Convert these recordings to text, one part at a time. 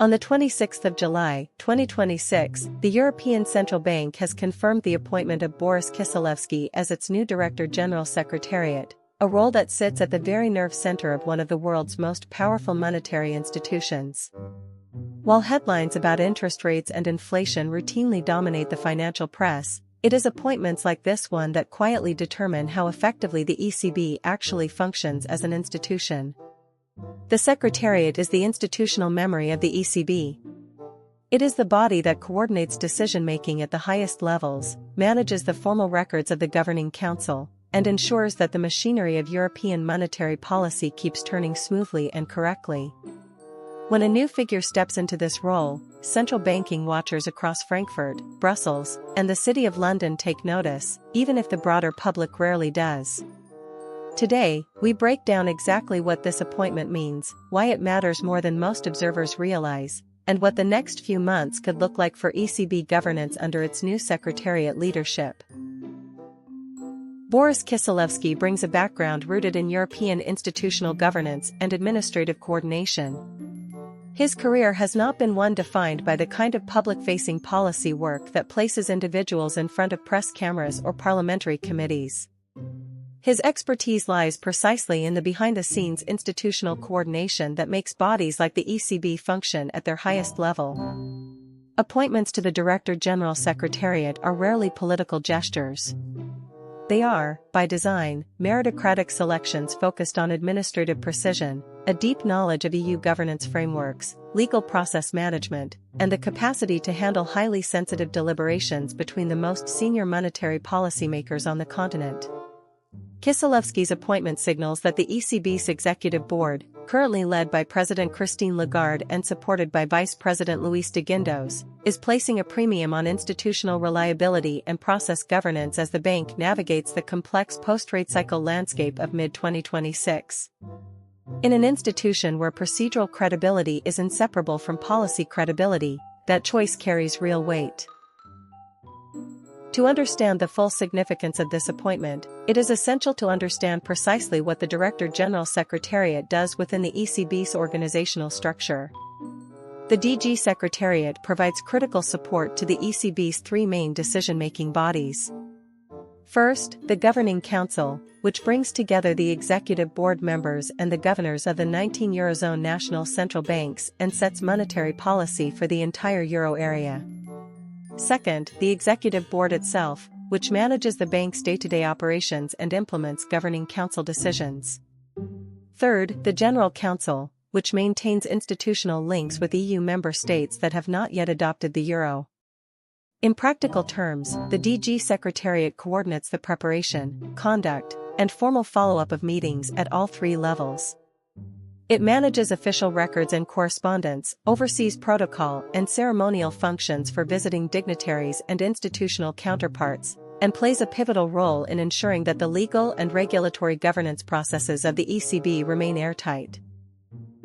On the 26th of July, 2026, the European Central Bank has confirmed the appointment of Boris Kisselevsky as its new Director General Secretariat, a role that sits at the very nerve center of one of the world's most powerful monetary institutions. While headlines about interest rates and inflation routinely dominate the financial press, it is appointments like this one that quietly determine how effectively the ECB actually functions as an institution. The Secretariat is the institutional memory of the ECB. It is the body that coordinates decision-making at the highest levels, manages the formal records of the Governing Council, and ensures that the machinery of European monetary policy keeps turning smoothly and correctly. When a new figure steps into this role, central banking watchers across Frankfurt, Brussels, and the City of London take notice, even if the broader public rarely does. Today, we break down exactly what this appointment means, why it matters more than most observers realize, and what the next few months could look like for ECB governance under its new Secretariat leadership. Boris Kisselevsky brings a background rooted in European institutional governance and administrative coordination. His career has not been one defined by the kind of public-facing policy work that places individuals in front of press cameras or parliamentary committees. His expertise lies precisely in the behind-the-scenes institutional coordination that makes bodies like the ECB function at their highest level. Appointments to the Director General Secretariat are rarely political gestures. They are, by design, meritocratic selections focused on administrative precision, a deep knowledge of EU governance frameworks, legal process management, and the capacity to handle highly sensitive deliberations between the most senior monetary policymakers on the continent. Kisselevsky's appointment signals that the ECB's executive board, currently led by President Christine Lagarde and supported by Vice President Luis de Guindos, is placing a premium on institutional reliability and process governance as the bank navigates the complex post-rate cycle landscape of mid-2026. In an institution where procedural credibility is inseparable from policy credibility, that choice carries real weight. To understand the full significance of this appointment, it is essential to understand precisely what the Director General Secretariat does within the ECB's organizational structure. The DG Secretariat provides critical support to the ECB's three main decision-making bodies. First, the Governing Council, which brings together the executive board members and the governors of the 19 Eurozone national central banks and sets monetary policy for the entire euro area. Second, the executive board itself, which manages the bank's day-to-day operations and implements Governing Council decisions. Third, the General Council, which maintains institutional links with EU member states that have not yet adopted the euro. In practical terms, the DG Secretariat coordinates the preparation, conduct, and formal follow-up of meetings at all three levels. It manages official records and correspondence, oversees protocol and ceremonial functions for visiting dignitaries and institutional counterparts, and plays a pivotal role in ensuring that the legal and regulatory governance processes of the ECB remain airtight.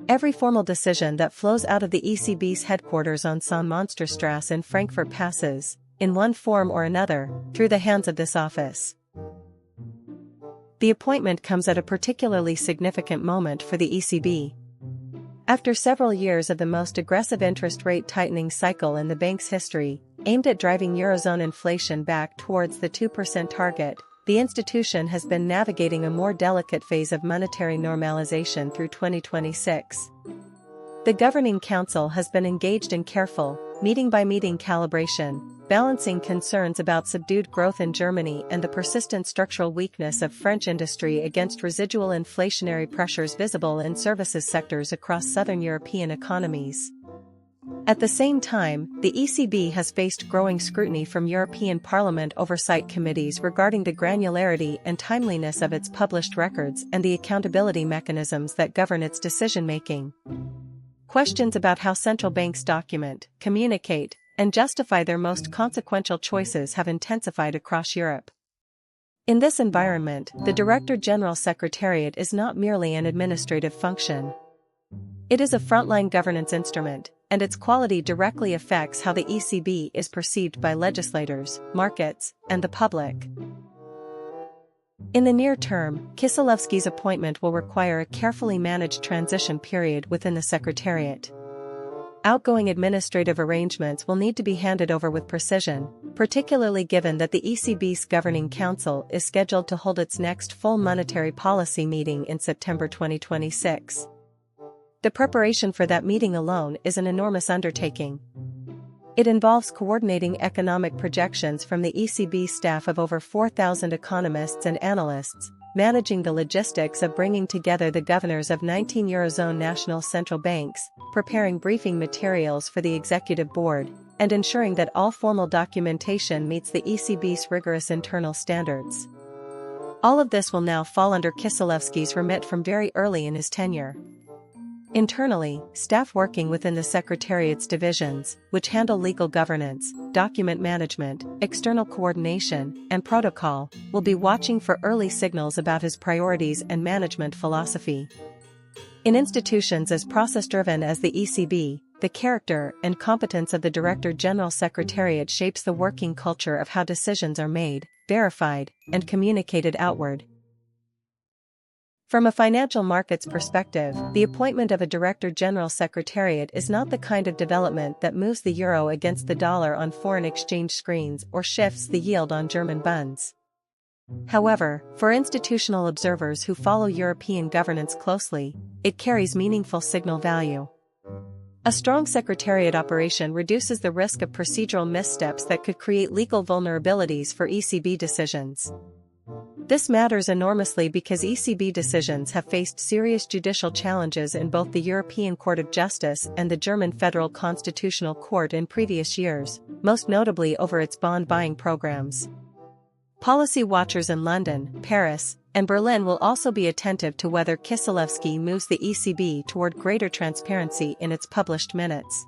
Every formal decision that flows out of the ECB's headquarters on Sonnenmonsterstrasse in Frankfurt passes, in one form or another, through the hands of this office. The appointment comes at a particularly significant moment for the ECB. After several years of the most aggressive interest rate tightening cycle in the bank's history, aimed at driving Eurozone inflation back towards the 2% target, the institution has been navigating a more delicate phase of monetary normalization through 2026. The Governing Council has been engaged in careful, meeting-by-meeting calibration, balancing concerns about subdued growth in Germany and the persistent structural weakness of French industry against residual inflationary pressures visible in services sectors across southern European economies. At the same time, the ECB has faced growing scrutiny from European Parliament oversight committees regarding the granularity and timeliness of its published records and the accountability mechanisms that govern its decision-making. Questions about how central banks document, communicate, and justify their most consequential choices have intensified across Europe. In this environment, the Director General Secretariat is not merely an administrative function. It is a frontline governance instrument, and its quality directly affects how the ECB is perceived by legislators, markets, and the public. In the near term, Kisselevsky's appointment will require a carefully managed transition period within the Secretariat. outgoing administrative arrangements will need to be handed over with precision, particularly given that the ECB's Governing Council is scheduled to hold its next full monetary policy meeting in September 2026. The preparation for that meeting alone is an enormous undertaking. It involves coordinating economic projections from the ECB staff of over 4,000 economists and analysts, managing the logistics of bringing together the governors of 19 Eurozone national central banks, preparing briefing materials for the executive board, and ensuring that all formal documentation meets the ECB's rigorous internal standards. All of this will now fall under Kisselevsky's remit from very early in his tenure. Internally, staff working within the Secretariat's divisions, which handle legal governance, document management, external coordination, and protocol, will be watching for early signals about his priorities and management philosophy. In institutions as process-driven as the ECB, the character and competence of the Director General Secretariat shapes the working culture of how decisions are made, verified, and communicated outward. From a financial markets perspective, the appointment of a Director General Secretariat is not the kind of development that moves the euro against the dollar on foreign exchange screens or shifts the yield on German bonds. However, for institutional observers who follow European governance closely, it carries meaningful signal value. A strong Secretariat operation reduces the risk of procedural missteps that could create legal vulnerabilities for ECB decisions. This matters enormously because ECB decisions have faced serious judicial challenges in both the European Court of Justice and the German Federal Constitutional Court in previous years, most notably over its bond-buying programs. Policy watchers in London, Paris, and Berlin will also be attentive to whether Kisselevsky moves the ECB toward greater transparency in its published minutes.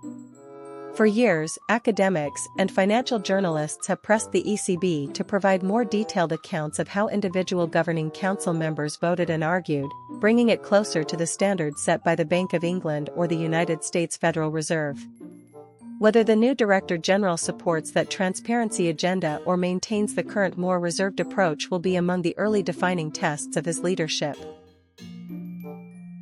For years, academics and financial journalists have pressed the ECB to provide more detailed accounts of how individual Governing Council members voted and argued, bringing it closer to the standards set by the Bank of England or the United States Federal Reserve. Whether the new Director General supports that transparency agenda or maintains the current more reserved approach will be among the early defining tests of his leadership.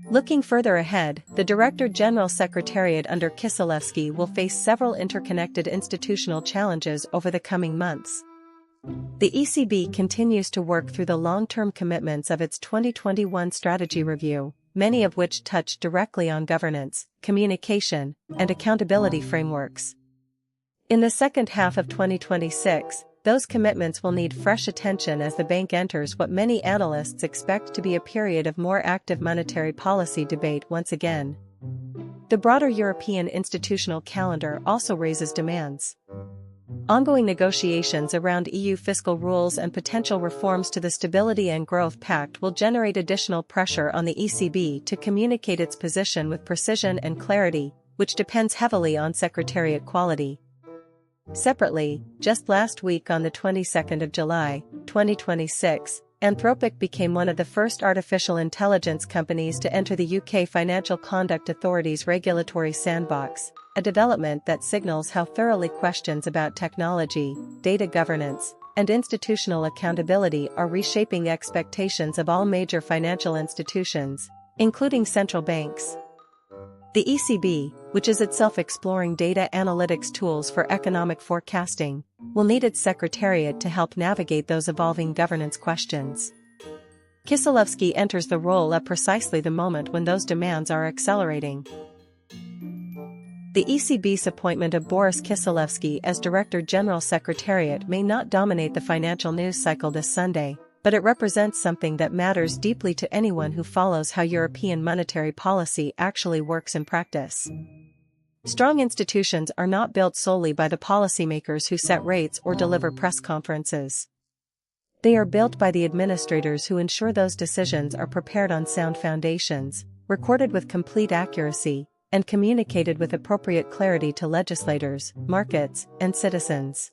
Looking further ahead, the Director General Secretariat under Kisselevsky will face several interconnected institutional challenges over the coming months. The ECB continues to work through the long-term commitments of its 2021 strategy review, many of which touch directly on governance, communication, and accountability frameworks. In the second half of 2026, those commitments will need fresh attention as the bank enters what many analysts expect to be a period of more active monetary policy debate once again. The broader European institutional calendar also raises demands. Ongoing negotiations around EU fiscal rules and potential reforms to the Stability and Growth Pact will generate additional pressure on the ECB to communicate its position with precision and clarity, which depends heavily on Secretariat quality. Separately, just last week on the 22nd of July, 2026, Anthropic became one of the first artificial intelligence companies to enter the UK Financial Conduct Authority's regulatory sandbox, a development that signals how thoroughly questions about technology, data governance, and institutional accountability are reshaping expectations of all major financial institutions, including central banks. The ECB, which is itself exploring data analytics tools for economic forecasting, will need its Secretariat to help navigate those evolving governance questions. Kisselevsky enters the role at precisely the moment when those demands are accelerating. The ECB's appointment of Boris Kisselevsky as Director General Secretariat may not dominate the financial news cycle this Sunday, but it represents something that matters deeply to anyone who follows how European monetary policy actually works in practice. Strong institutions are not built solely by the policymakers who set rates or deliver press conferences. They are built by the administrators who ensure those decisions are prepared on sound foundations, recorded with complete accuracy, and communicated with appropriate clarity to legislators, markets, and citizens.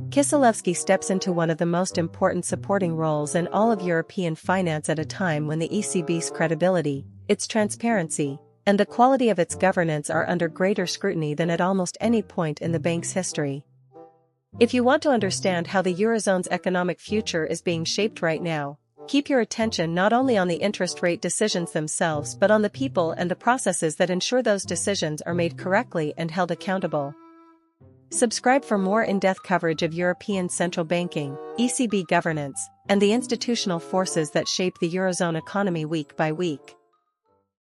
Kisselevsky steps into one of the most important supporting roles in all of European finance at a time when the ECB's credibility, its transparency, and the quality of its governance are under greater scrutiny than at almost any point in the bank's history. If you want to understand how the Eurozone's economic future is being shaped right now, Keep your attention not only on the interest rate decisions themselves but on the people and the processes that ensure those decisions are made correctly and held accountable. Subscribe for more in-depth coverage of European central banking, ECB governance, and the institutional forces that shape the Eurozone economy week by week.